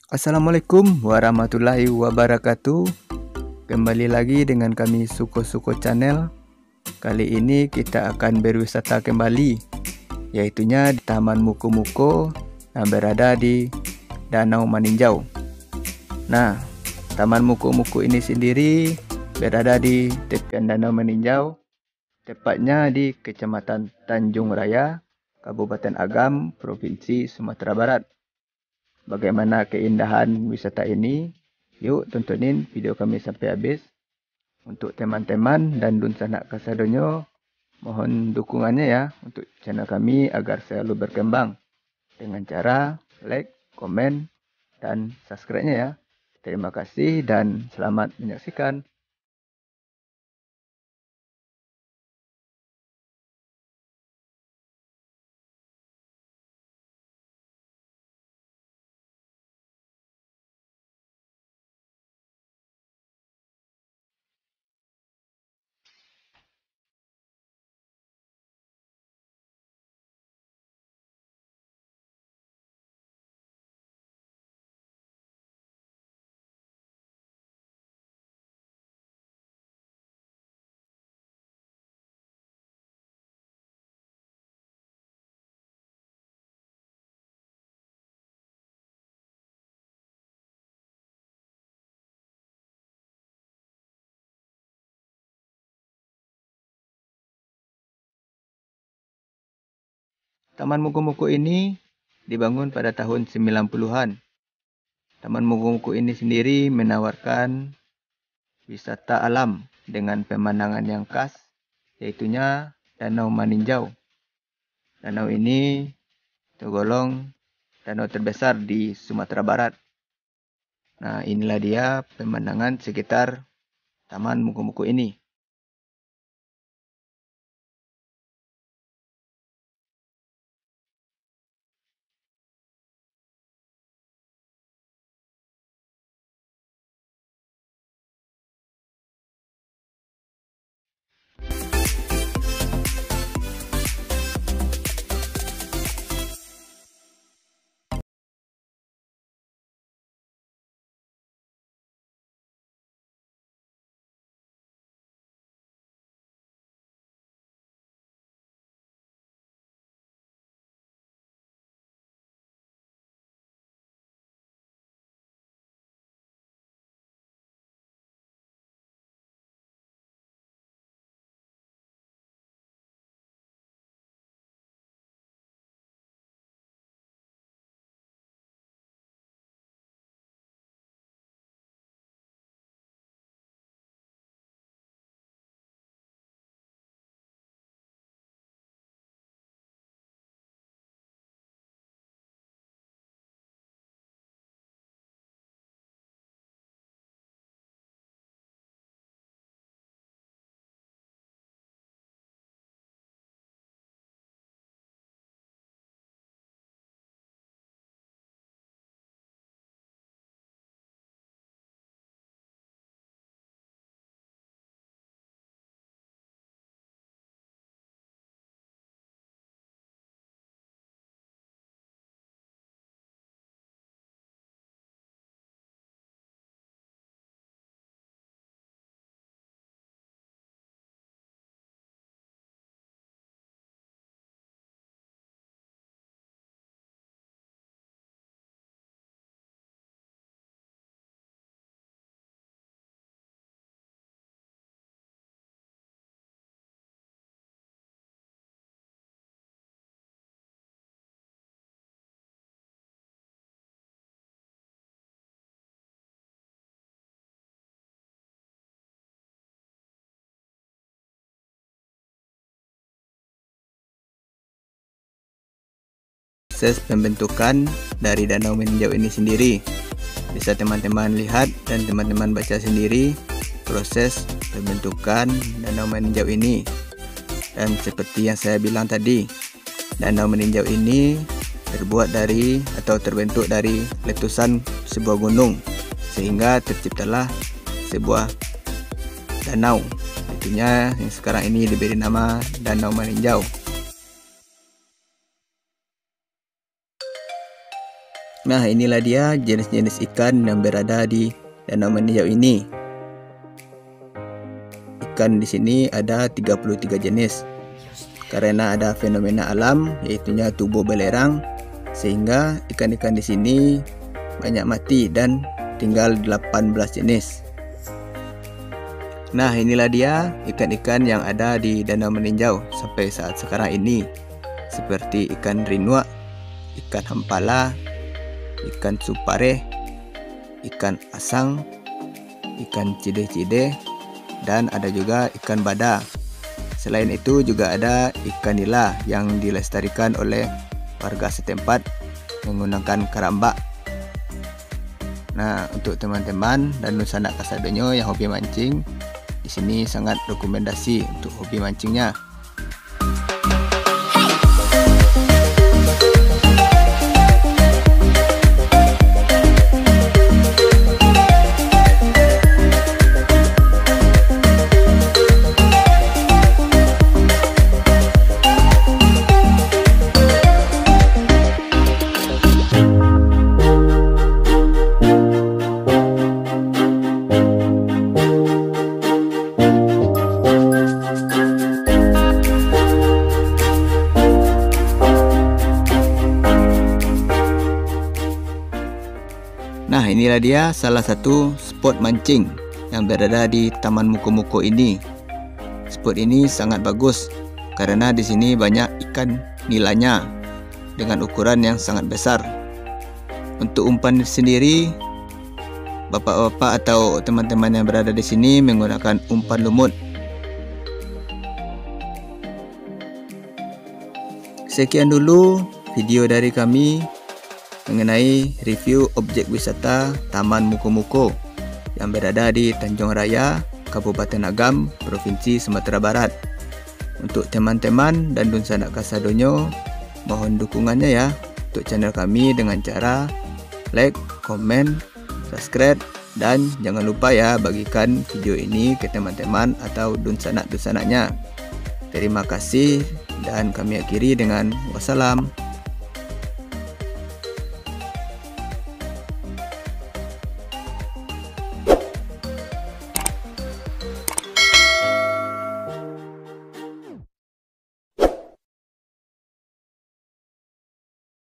Assalamualaikum warahmatullahi wabarakatuh. Kembali lagi dengan kami Suko Channel. Kali ini kita akan berwisata kembali, yaitunya di Taman Muko-Muko yang berada di Danau Maninjau. Nah, Taman Muko-Muko ini sendiri berada di tepian Danau Maninjau, tepatnya di Kecamatan Tanjung Raya, Kabupaten Agam, Provinsi Sumatera Barat. Bagaimana keindahan wisata ini? Yuk tontonin video kami sampai habis. Untuk teman-teman dan dun sanak kasadonyo, mohon dukungannya ya untuk channel kami agar selalu berkembang dengan cara like, komen, dan subscribe-nya ya. Terima kasih dan selamat menyaksikan. Taman Muko-Muko ini dibangun pada tahun 90-an. Taman Muko-Muko ini sendiri menawarkan wisata alam dengan pemandangan yang khas, yaitunya Danau Maninjau. Danau ini tergolong danau terbesar di Sumatera Barat. Nah, inilah dia pemandangan sekitar Taman Muko-Muko ini. Proses pembentukan dari Danau Maninjau ini sendiri bisa teman-teman lihat dan teman-teman baca sendiri proses pembentukan Danau Maninjau ini. Dan seperti yang saya bilang tadi, Danau Maninjau ini terbuat dari atau terbentuk dari letusan sebuah gunung, sehingga terciptalah sebuah danau. Itunya yang sekarang ini diberi nama Danau Maninjau. Nah, inilah dia jenis-jenis ikan yang berada di danau meninjau ini. Ikan di sini ada 33 jenis. Karena ada fenomena alam, yaitunya tubuh belerang, sehingga ikan-ikan di sini banyak mati dan tinggal 18 jenis. Nah, inilah dia ikan-ikan yang ada di danau meninjau sampai saat sekarang ini, seperti ikan rinua, ikan hampala, ikan supare, ikan asang, ikan cideh-cideh, dan ada juga ikan bada. Selain itu juga ada ikan nila yang dilestarikan oleh warga setempat menggunakan karambak. Nah, untuk teman-teman dan nusanak kasadonyo yang hobi mancing, di sini sangat rekomendasi untuk hobi mancingnya. Nah, inilah dia salah satu spot mancing yang berada di Taman Muko-Muko ini. Spot ini sangat bagus karena di sini banyak ikan nilanya dengan ukuran yang sangat besar. Untuk umpan sendiri, bapak-bapak atau teman-teman yang berada di sini menggunakan umpan lumut. Sekian dulu video dari kami mengenai review objek wisata Taman Muko-Muko yang berada di Tanjung Raya, Kabupaten Agam, Provinsi Sumatera Barat. Untuk teman-teman dan dunsanak kasadonyo, mohon dukungannya ya untuk channel kami dengan cara like, komen, subscribe, dan jangan lupa ya bagikan video ini ke teman-teman atau dunsanak-dunsanaknya. Terima kasih dan kami akhiri dengan wassalam.